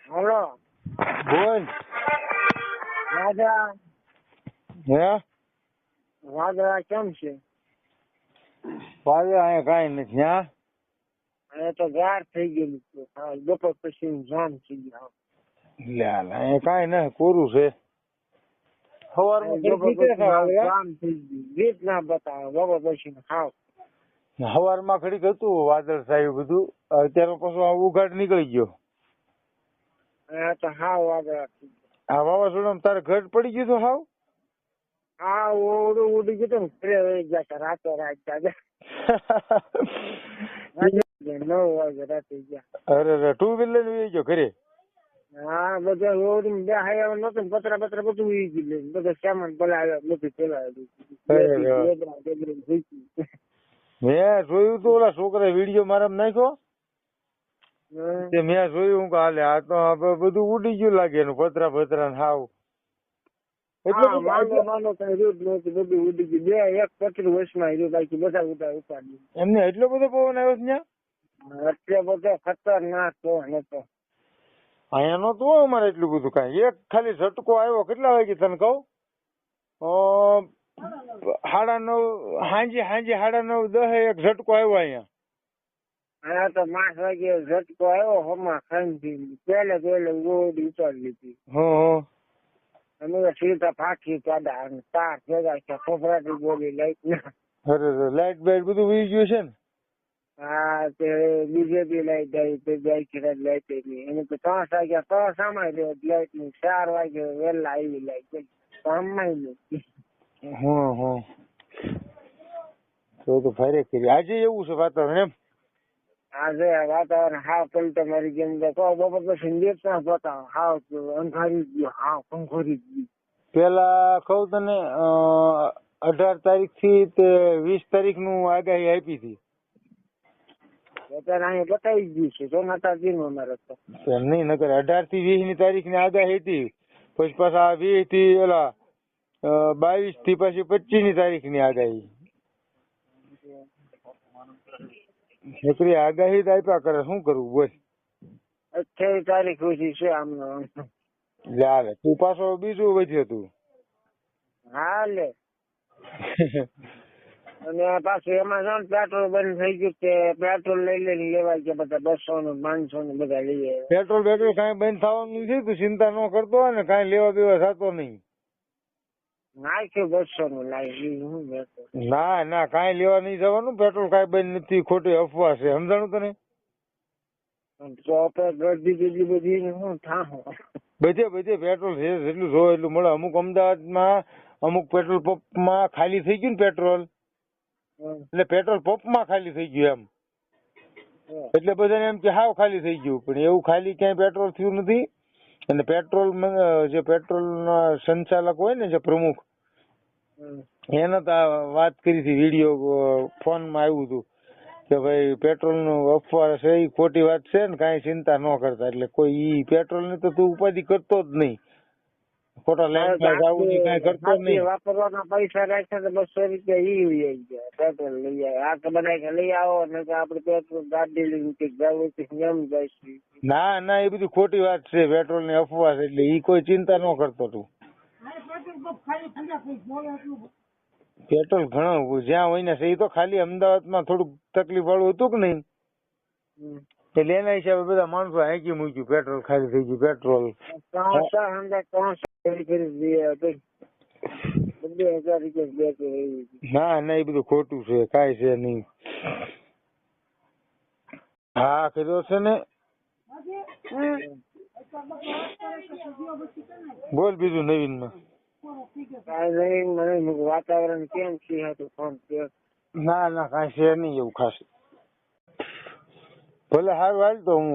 Hello બોલ. રાજા હે વાદળા કેમ છે? પાછળ અહીંયા કાંઈ નથી. ત્યાં હવે તો ગાર થઈ ગયેલું છે. બપોર પછી જામ થઈ ગયા. અહીંયા કાંઈ નથી, કોરું છે. સવારમાં બપોર ઘડીક પછી નીકળે છે. જામ થઈ ગયું. ગીત ના બતાવે બપોર પછી ખાવ. સવારમાં ઘડીક હતું વાદળ છાયું બધું, અત્યારે પાછું આ ઉઘાડ નીકળી ગયો. હવે તો હાવ વાદળા થઈ ગયા. આ વાવાઝોડામાં તારે ઘર પડી ગયું હતું હાવ? હા ઓડું ઉડી ગયું ને ઘરે વહી ગયા રાતે રાત જાગે. 9 વાગે રાતે ગયા. અરે ટુ વ્હીલર લઈ ગયો ઘરે? હા બધા ઓડી બે હાયા નતું પતરા બધું ઉઈ ગયું. બધા સામાન પલાવ્યા બધું પેલાવ્યું. મેં જોયું તો ઓલા છોકરા વિડીયો મારા નાખ્યો, મેં જોયું કે હાલે આ તો બધું ઉડી ગયું લાગે એનું પતરા ને હાવ. માનો કઈ રૂટ નહોતું, બધું ઉડી ગયું. બે એક પતરું વચમાં રહ્યું, બાકી બધા ઉપાડ્યું. એમને એટલો બધો પવન આવ્યો છે ત્યાં? એટલે બધો ખતરનાક પવન હતો. અહીંયા નતું હોય અમારે એટલું બધું કાંઈ. એક ખાલી ઝટકો આવ્યો. કેટલા વાગે તને કહું? 9:30 સાંજે 9:30 એક ઝટકો આવ્યો અહીંયા. હા તો 5 વાગે ઝટકો આવ્યો. હમણાં ખાઈ પેલે ઓડી ઉતારી લીધી. અમે સીધા ફાંકી કાઢા અને તાર ભેગા છે. ફફડાટી બોલી લાઈટ ના. અરે લાઈટ બાઈટ બધું વી ગયું છે ને? હા તે બીજેપી લાઈટ આવી લાઈટ એને તો 3 વાગ્યા તો સામાય લાઈટ ની. 4 વાગે વહેલા આવી લાઈટ સામાય નહીં. તો ફરે કરી. આજે એવું છે વાતાવરણ એમ? આજે વાતાવરણ હાવ પલટો મારી જેમ બપોર પછી લેટ ના બતાવો. હાવ અંધારી ગયું, હાવ પંખોરી ગયું. પેલા કહું તને 18 તારીખથી તે 20 તારીખ નું આગાહી આપી હતી. અત્યારે અહીંયા બતાવી ગયું છે ચોમાસા નું અમારે તો. નહીં નકર 18 થી 20 ની તારીખ ની આગાહી હતી. પછી પાછા 20 થી 22 થી પછી 25 ની તારીખ ની આગાહી. છોકરી આગાહી તો આપ્યા કરે, શું કરવું બોલ? 28 તારીખ સુધી છે આમનો. લે તું પાછો બીજું વધ્યો તું. હા લે. અને પાછું એમાં જો પેટ્રોલ બંધ થઈ ગયું તે પેટ્રોલ લઈને લેવાય કે બધા 200 નું 500 નું બધા લઈએ. પેટ્રોલ કાંઈ બંધ થવાનું નથી. તું ચિંતા ન કરતો હોય ને, કાંઈ લેવા દેવા થતો નહીં. નાખ્યું 200 નું લાવી. ના કાંઈ લેવા નહીં જવાનું. પેટ્રોલ કાંઈ બંધ નથી, ખોટી અફવા છે. સમજાણું તને? ગરદી બધી શું થાહો. બધે પેટ્રોલ છે, જેટલું જોવે એટલું મળે. અમુક અમદાવાદમાં અમુક પેટ્રોલ પંપમાં ખાલી થઈ ગયું ને પેટ્રોલ, એટલે પેટ્રોલ પંપમાં ખાલી થઈ ગયું એમ. એટલે બધાને એમ કે હાવ ખાલી થઈ ગયું, પણ એવું ખાલી ક્યાંય પેટ્રોલ થયું નથી. અને પેટ્રોલ જે પેટ્રોલ ના સંચાલક હોય ને, જે પ્રમુખ, એને તો વાત કરી હતી. વિડીયો ફોનમાં આવ્યું હતું કે ભાઈ પેટ્રોલ નું અફવા છે, એ ખોટી વાત છે ને, કાંઈ ચિંતા ન કરતા. એટલે કોઈ ઈ પેટ્રોલ ની તો તું ઉપાધિ કરતો જ નહીં. ખોટા લાઈનમાં જવું કાંઈ કરતો જ નહીં. વાપરવાના પૈસા રાખ્યા તો 200 રૂપિયા ઈ ગયા પેટ્રોલ લઈ આવે. આ તો બનાવી લઈ આવો ને આપડે પેટ્રોલ ગાડી લઈને જવું એમ જાય. ના એ બધી ખોટી વાત છે. પેટ્રોલ ની અફવા છે, એટલે ઈ કોઈ ચિંતા ન કરતો તું. પેટ્રોલ ઘણું જ્યાં હોય ને છે, એ તો ખાલી અમદાવાદમાં થોડુંક તકલીફ વાળું હતું કે નહીં, એટલે એના હિસાબે બધા માણસો હાંકી મૂક્યું. પેટ્રોલ ખાલી થઈ ગયું. પેટ્રોલ 2000 રૂપિયા. ના એ બધું ખોટું છે, કાંઈ છે નહીં. હા કર્યો છે ને. બોલ બીજું નવીન માં. વાતાવરણ કેમ છે? ના કાંઈ છે નહીં એવું ખાસ. ભલે સારું હાલ તો હું